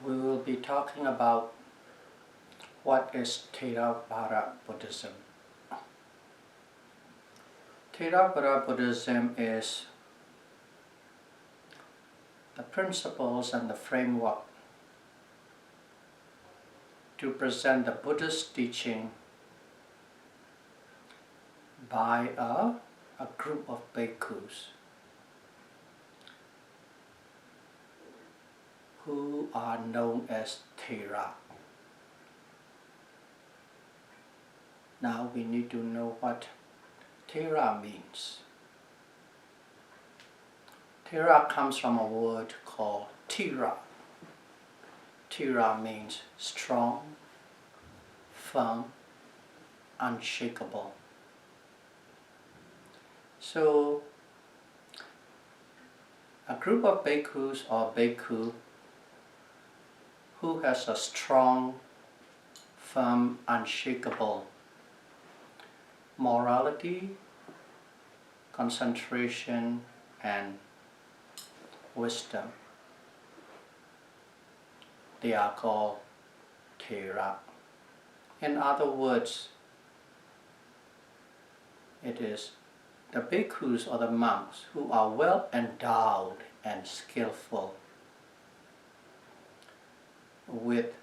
We will be talking about what is Theravada Buddhism. Theravada Buddhism is the principles and the framework to present the Buddhist teaching by a group of bhikkhus who are known as Thera. Now we need to know what Thera means. Thera comes from a word called Thira. Thira means strong, firm, unshakable. So, a group of bhikkhus or bhikkhu who has a strong, firm, unshakable morality, concentration, and wisdom. They are called Thera. In other words, it is the bhikkhus or the monks who are well endowed and skillful with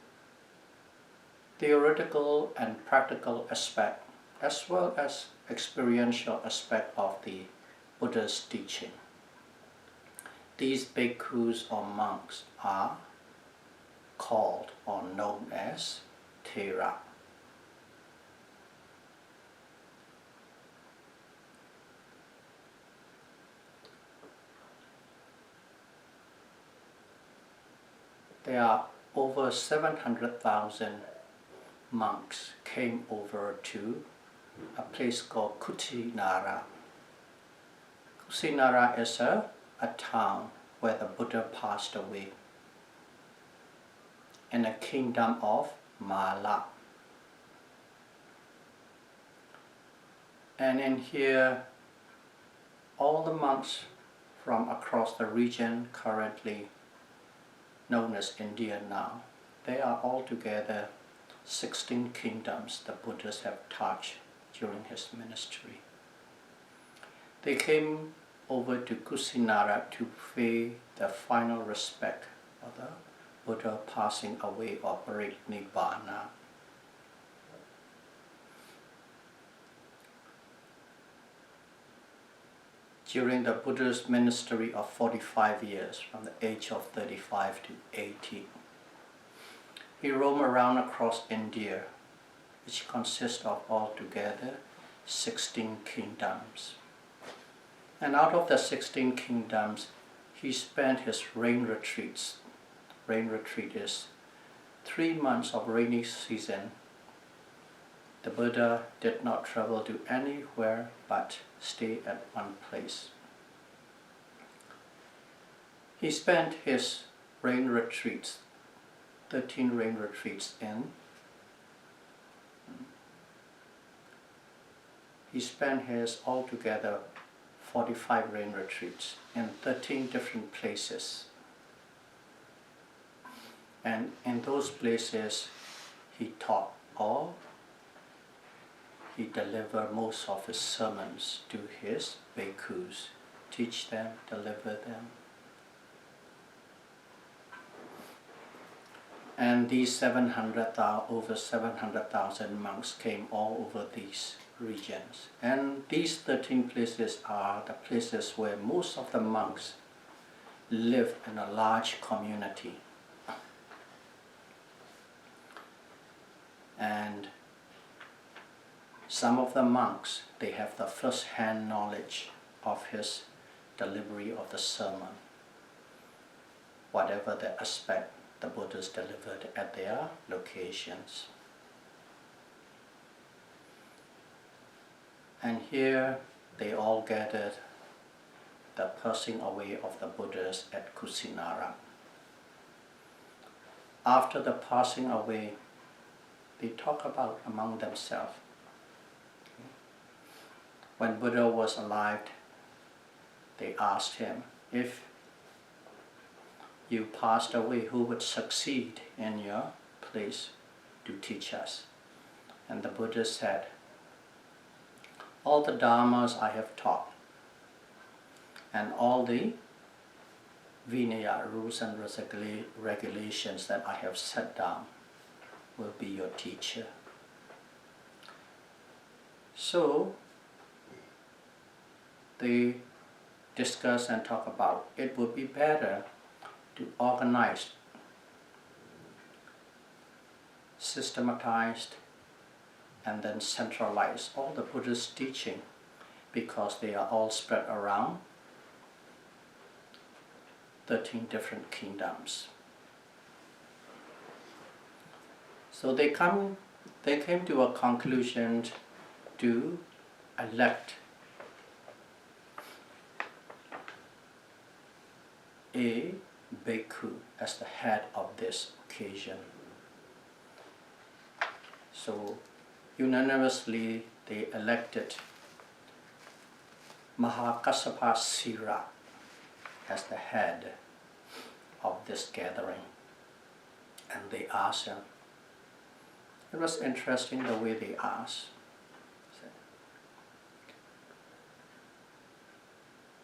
theoretical and practical aspect as well as experiential aspect of the Buddha's teaching. These bhikkhus or monks are called or known as Thera. There are over 700,000 monks came over to a place called Kusinara. Kusinara is a town where the Buddha passed away in the kingdom of Mala. And in here, all the monks from across the region currently known as India now, they are altogether 16 kingdoms the Buddhas have touched during his ministry. They came over to Kusinara to pay the final respect for the Buddha passing away or Nibbana. During the Buddha's ministry of 45 years, from the age of 35 to 80, he roamed around across India, which consists of altogether 16 kingdoms. And out of the 16 kingdoms, he spent his rain retreats. Rain retreat is 3 months of rainy season. The Buddha did not travel to anywhere but stay at one place. He spent his rain retreats, 13 rain retreats he spent his altogether 45 rain retreats in 13 different places. And in those places, he taught or he delivered most of his sermons to his bhikkhus, teach them, deliver them. And these over 700,000 monks came all over these regions. And these 13 places are the places where most of the monks live in a large community. And some of the monks, they have the first-hand knowledge of his delivery of the sermon, whatever the aspect the Buddhas delivered at their locations. And here they all gathered the passing away of the Buddhas at Kusinara. After the passing away, they talk about among themselves. When Buddha was alive, they asked him, if you passed away, who would succeed in your place to teach us? And the Buddha said, all the dharmas I have taught and all the Vinaya rules and regulations that I have set down will be your teacher. So they discuss and talk about it would be better to organize, systematized, and then centralize all the Buddhist teaching, because they are all spread around 13 different kingdoms. So they came to a conclusion to elect a bhikkhu as the head of this occasion. So unanimously they elected Mahasi as the head of this gathering. And they asked him, it was interesting the way they asked.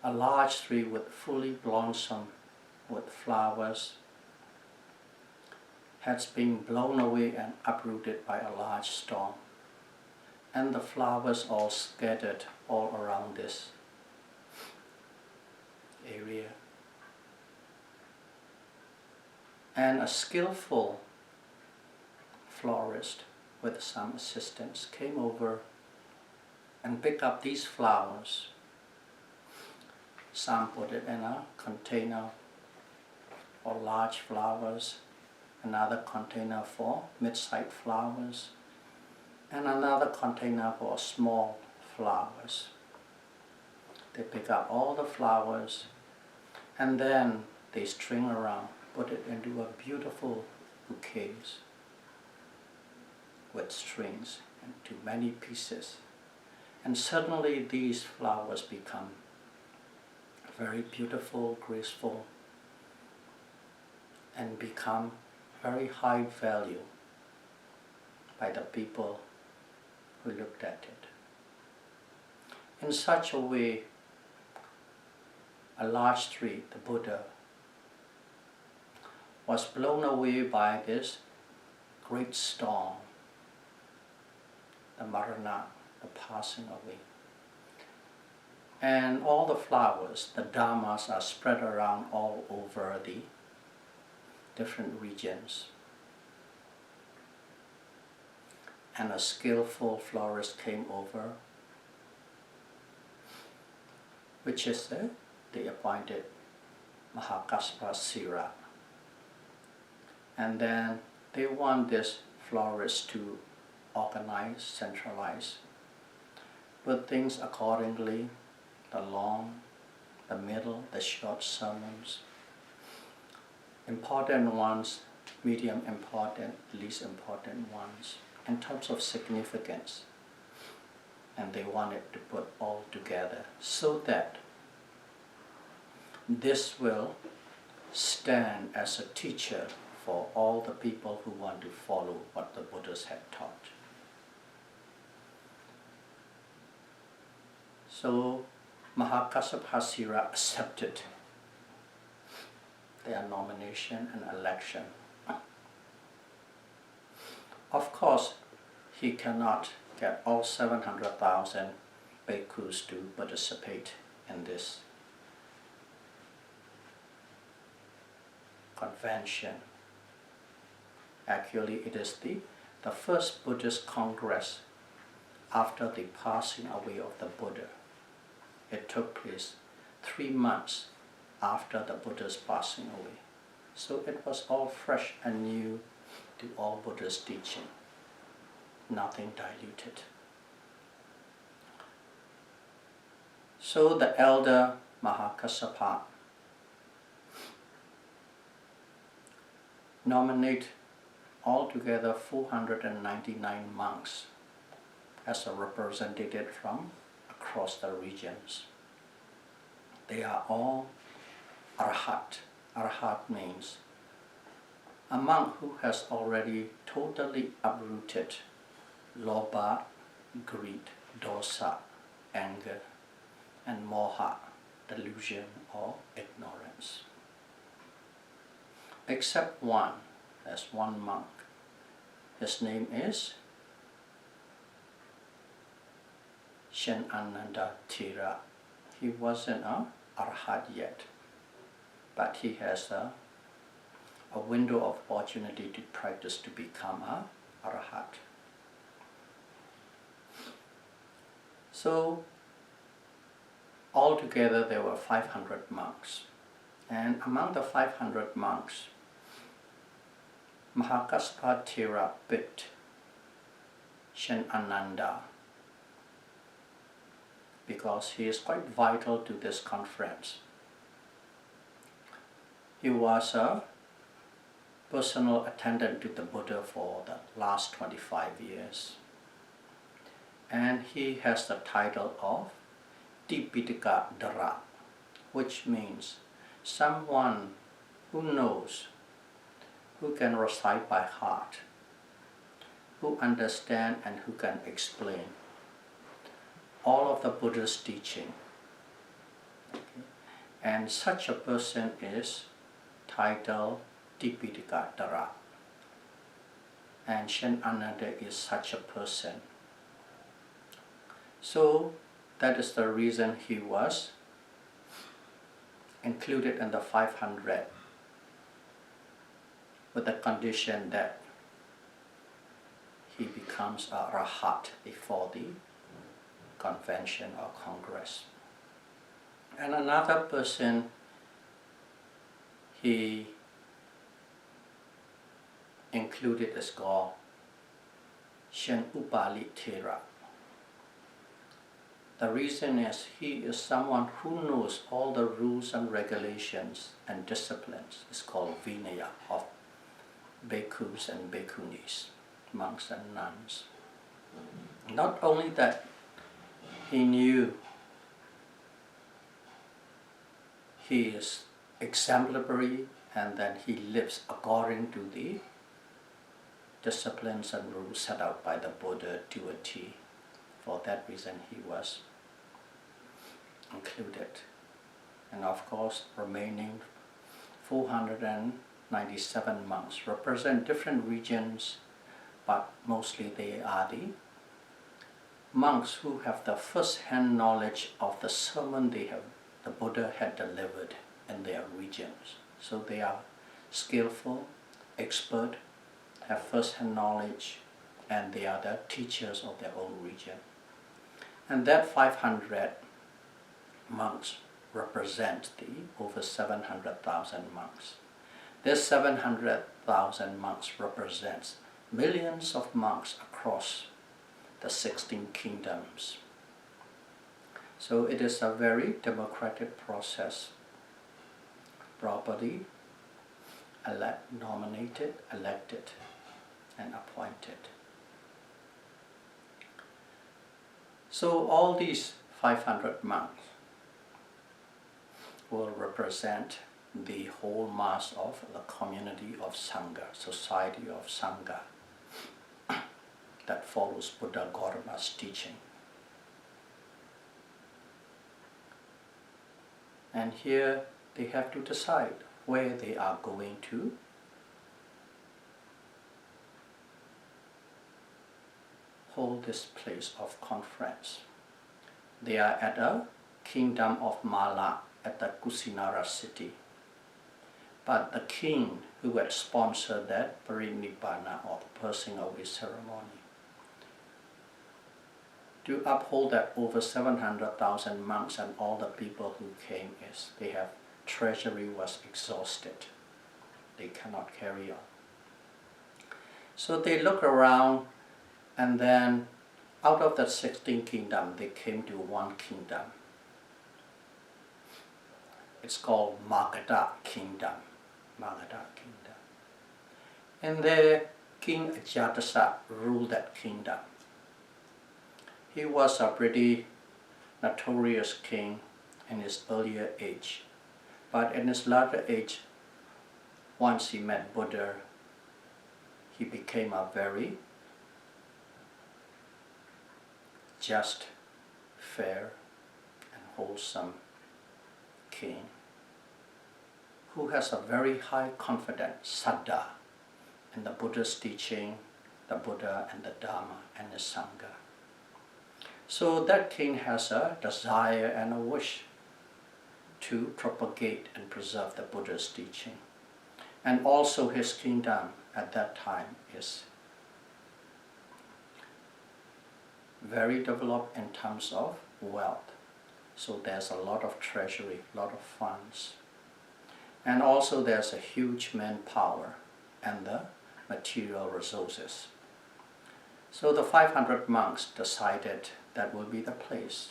A large tree with fully blossomed with flowers has been blown away and uprooted by a large storm, and the flowers all scattered all around this area. And a skillful florist with some assistants came over and picked up these flowers. Some put it in a container for large flowers, another container for mid-sized flowers, and another container for small flowers. They pick up all the flowers and then they string around, put it into a beautiful bouquets with strings into many pieces. And suddenly these flowers become very beautiful, graceful, and become very high value by the people who looked at it. In such a way, a large tree, the Buddha, was blown away by this great storm, the marana, the passing away. And all the flowers, the dharmas, are spread around all over the different regions. And a skillful florist came over, which is the appointed Mahasi. And then they want this florist to organize, centralize, put things accordingly, the long, the middle, the short sermons, important ones, medium important, least important ones, in terms of significance. And they wanted to put all together so that this will stand as a teacher for all the people who want to follow what the Buddhas had taught. So Mahasi accepted their nomination and election. Of course, he cannot get all 700,000 bhikkhus to participate in this convention. Actually, it is the first Buddhist Congress after the passing away of the Buddha. It took place 3 months after the Buddha's passing away. So it was all fresh and new to all Buddha's teaching, nothing diluted. So the elder Mahakassapa nominate altogether 499 monks as a representative from across the regions. They are all arhat. Arahat means a monk who has already totally uprooted lobha, greed, dosa, anger, and moha, delusion or ignorance. Except one, there's one monk. His name is Shen Ananda Thera. He wasn't an Arhat yet, but he has a window of opportunity to practice to become an Arhat. So altogether there were 500 monks, and among the 500 monks, Mahakassapa Thera picked Shen Ananda because he is quite vital to this conference. He was a personal attendant to the Buddha for the last 25 years. And he has the title of Tipitaka Dara, which means someone who knows, who can recite by heart, who understand and who can explain all of the Buddha's teaching. Okay. And such a person is titled Tipitaka Dara. And Shen Ananda is such a person. So that is the reason he was included in the 500 with the condition that he becomes a Rahat before the convention or congress. And another person he included is called Shen Upali Thera. The reason is he is someone who knows all the rules and regulations and disciplines. It's called Vinaya of bhikkhus and bhikkhunis, monks and nuns. Not only that, he knew he is exemplary and then he lives according to the disciplines and rules set out by the Buddha to a T. For that reason he was included. And of course, remaining 497 monks represent different regions, but mostly they are the monks who have the first-hand knowledge of the sermon the Buddha had delivered in their regions. So they are skillful, expert, have first-hand knowledge, and they are the teachers of their own region. And that 500 monks represent the over 700,000 monks. This 700,000 monks represents millions of monks across the 16 kingdoms. So it is a very democratic process, properly nominated, elected, and appointed. So all these 500 monks will represent the whole mass of the community of Sangha, society of Sangha, that follows Buddha Gautama's teaching. And here they have to decide where they are going to hold this place of conference. They are at a kingdom of Mala at the Kusinara city. But the king who had sponsored that Parinibbana or the passing away ceremony, to uphold that over 700,000 monks and all the people who came, is their treasury was exhausted. They cannot carry on. So they look around, and then out of that 16 kingdom, they came to one kingdom. It's called Magadha Kingdom. Magadha Kingdom. And there, King Ajatasattu ruled that kingdom. He was a pretty notorious king in his earlier age, but in his latter age, once he met Buddha, he became a very just, fair, and wholesome king who has a very high confidence, saddha, in the Buddha's teaching, the Buddha and the Dharma and the Sangha. So that king has a desire and a wish to propagate and preserve the Buddha's teaching. And also his kingdom at that time is very developed in terms of wealth. So there's a lot of treasury, a lot of funds. And also there's a huge manpower and the material resources. So the 500 monks decided that will be the place,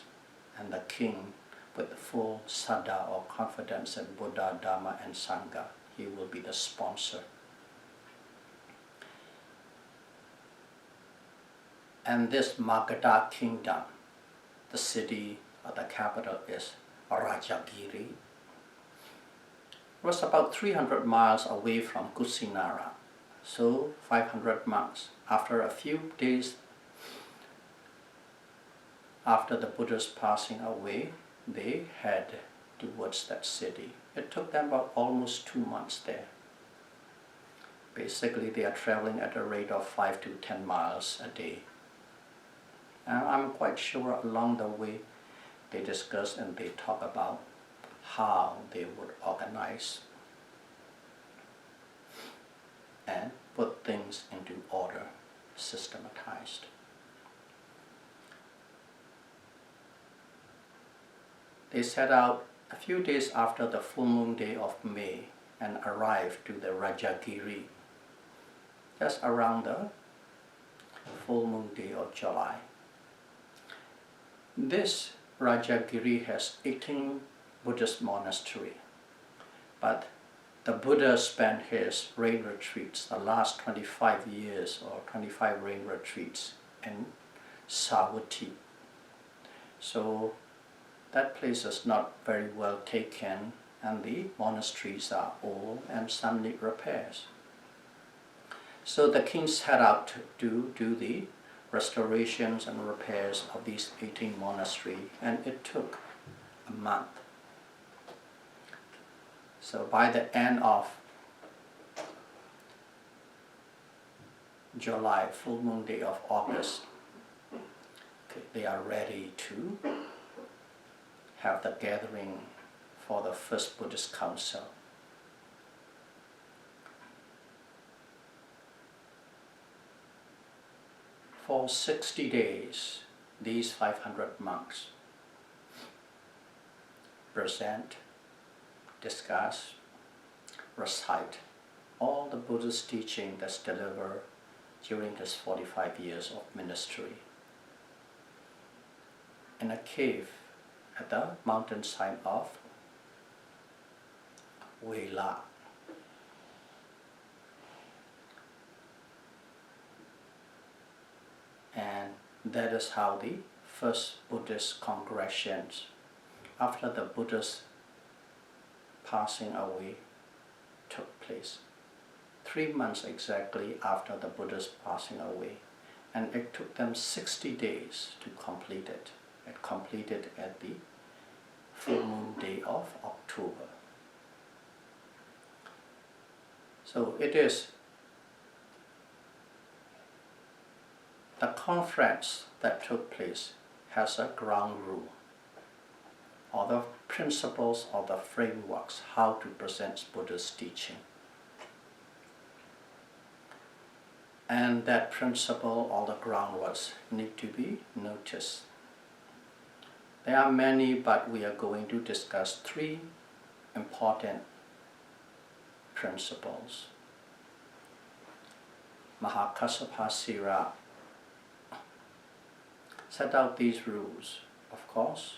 and the king, with the full saddha or confidence in Buddha, Dharma and Sangha, he will be the sponsor. And this Magadha kingdom, the city or the capital is Rajagiri, was about 300 miles away from Kusinara. So 500 monks, after a few days after the Buddha's passing away, they head towards that city. It took them about almost 2 months there. Basically, they are traveling at a rate of 5 to 10 miles a day. And I'm quite sure along the way they discuss and they talk about how they would organize and put things into order, systematized. They set out a few days after the full moon day of May and arrived to the Rajagiri just around the full moon day of July. This Rajagiri has 18 Buddhist monasteries, but the Buddha spent his rain retreats, the last 25 years or 25 rain retreats in Savatthi. So that place is not very well taken, and the monasteries are old and some need repairs. So the king set out to do the restorations and repairs of these 18 monasteries, and it took a month. So by the end of July, full moon day of August, they are ready to have the gathering for the first Buddhist council. For 60 days, these 500 monks present, discuss, recite all the Buddhist teaching that's delivered during his 45 years of ministry in a cave at the mountainside of Wela. And that is how the first Buddhist congregations after the Buddha's passing away took place. 3 months exactly after the Buddha's passing away, and it took them 60 days to complete it. It completed at the full moon day of October. So it is the conference that took place has a ground rule, or the principles or the frameworks how to present Buddha's teaching. And that principle or the groundworks need to be noticed. There are many, but we are going to discuss 3 important principles. Mahakassapa Sira set out these rules, of course,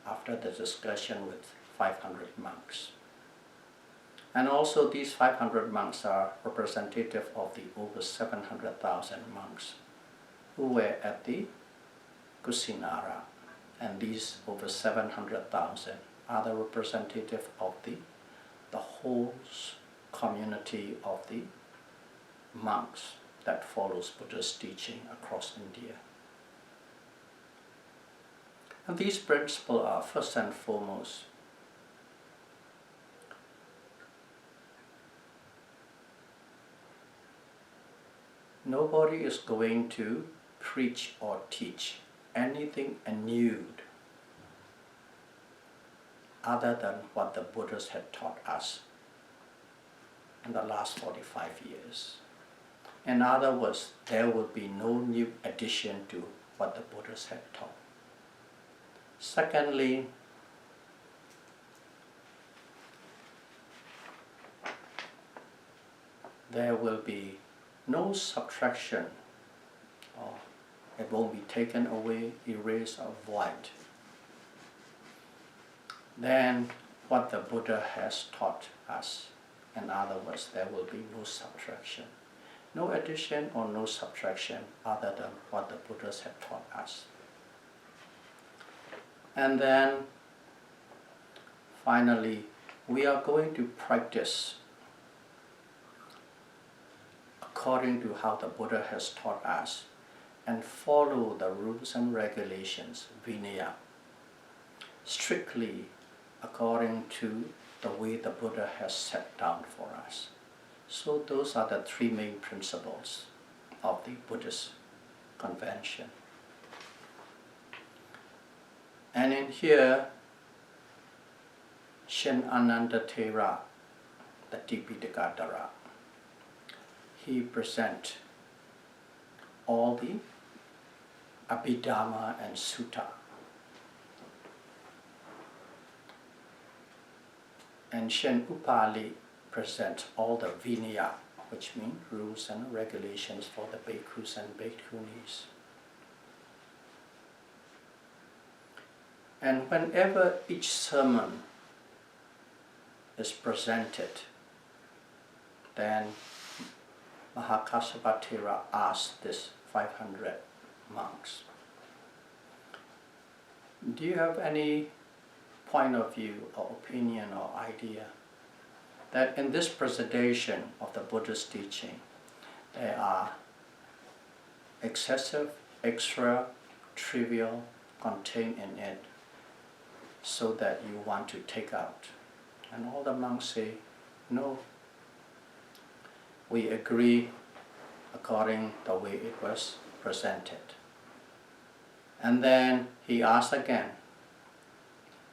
after the discussion with 500 monks. And also these 500 monks are representative of the over 700,000 monks who were at the Kusinara. And these over 700,000 are the representative of the whole community of the monks that follows Buddha's teaching across India. And these principles are first and foremost nobody is going to preach or teach anything anew other than what the Buddhas had taught us in the last 45 years. In other words, there will be no new addition to what the Buddhas had taught. Secondly, there will be no subtraction, or it won't be taken away, erased, or void. Then what the Buddha has taught us. In other words, there will be no subtraction. No addition or no subtraction other than what the Buddhas have taught us. And then finally, we are going to practice according to how the Buddha has taught us and follow the rules and regulations, Vinaya, strictly according to the way the Buddha has set down for us. So those are the three main principles of the Buddhist convention. And in here, Shin Anandathera, the Tipitaka, he presents all the Abhidhamma and Sutta. And Shin Upali presents all the Vinaya, which means rules and regulations for the bhikkhus and bhikkhunis. And whenever each sermon is presented, then Mahakassapa Thera asked this 500 monks, do you have any point of view or opinion or idea that in this presentation of the Buddhist teaching there are excessive, extra, trivial contained in it so that you want to take out? And all the monks say, no, we agree according the way it was presented. And then he asked again,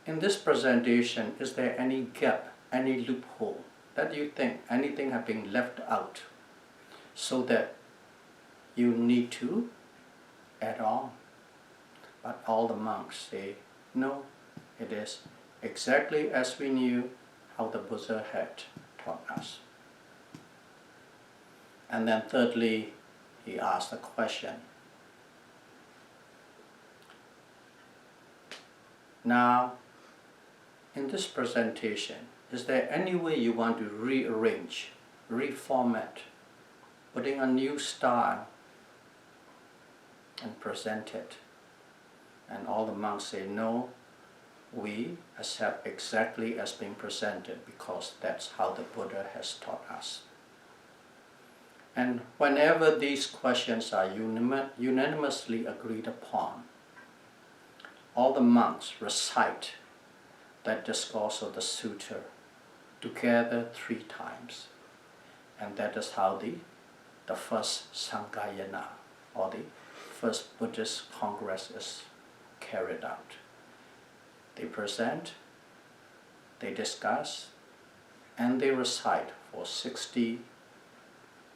in this presentation, is there any gap, any loophole that you think anything has been left out so that you need to add on? But all the monks say, no, it is exactly as we knew how the Buddha had taught us. And then thirdly, he asked a question. Now, in this presentation, is there any way you want to rearrange, reformat, putting a new style and present it? And all the monks say, no, we accept exactly as being presented because that's how the Buddha has taught us. And whenever these questions are unanimously agreed upon, all the monks recite that discourse of the sutta together 3 times. And that is how the first Sanghayana, or the first Buddhist Congress, is carried out. They present, they discuss, and they recite for 60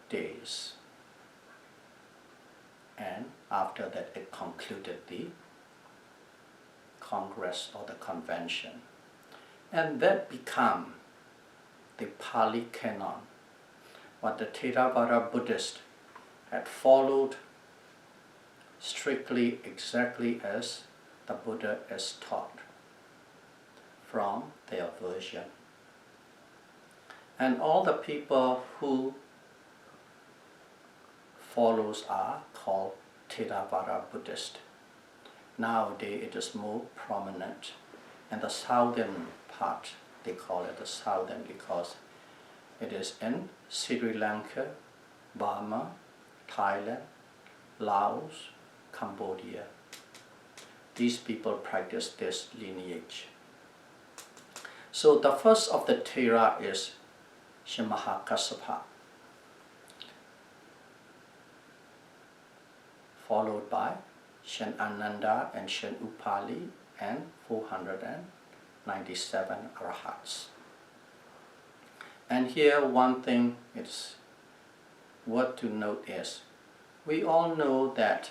days. And after that, it concluded the Congress or the convention. And that became the Pali Canon, what the Theravada Buddhists had followed strictly exactly as the Buddha is taught from their version. And all the people who follows are called Theravada Buddhist. Nowadays it is more prominent. And the southern part, they call it the southern because It is in Sri Lanka, Burma, Thailand, Laos, Cambodia. These people practice this lineage. So the first of the Thera is Mahakassapa, followed by Shen Ananda and Shen Upali and 497 Arahats. And here one thing it's worth to note is, we all know that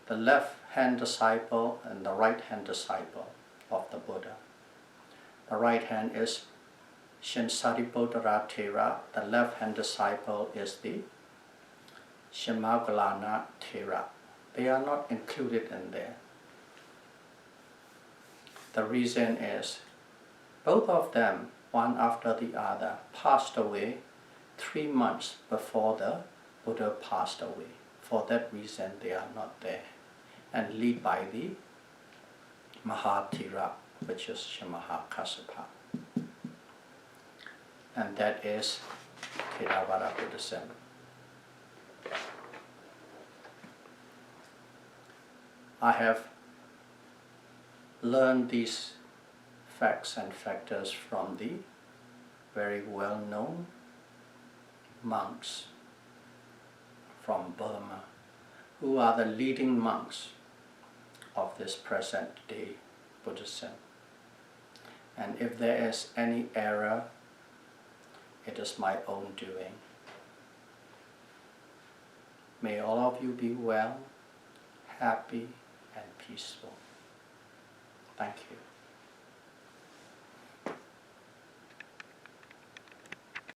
the left-hand disciple and the right-hand disciple of the Buddha. The right hand is Shen Satipatthana Thera, the left-hand disciple is the Shemagalana Thera. They are not included in there. The reason is, both of them, one after the other, passed away 3 months before the Buddha passed away. For that reason, they are not there, and lead by the Mahathera, which is Mahakassapa. And that is Theravada Buddhism. I have learned these facts and factors from the very well-known monks from Burma, who are the leading monks of this present-day Buddhism. And if there is any error, it is my own doing. May all of you be well, happy, and peaceful. Thank you.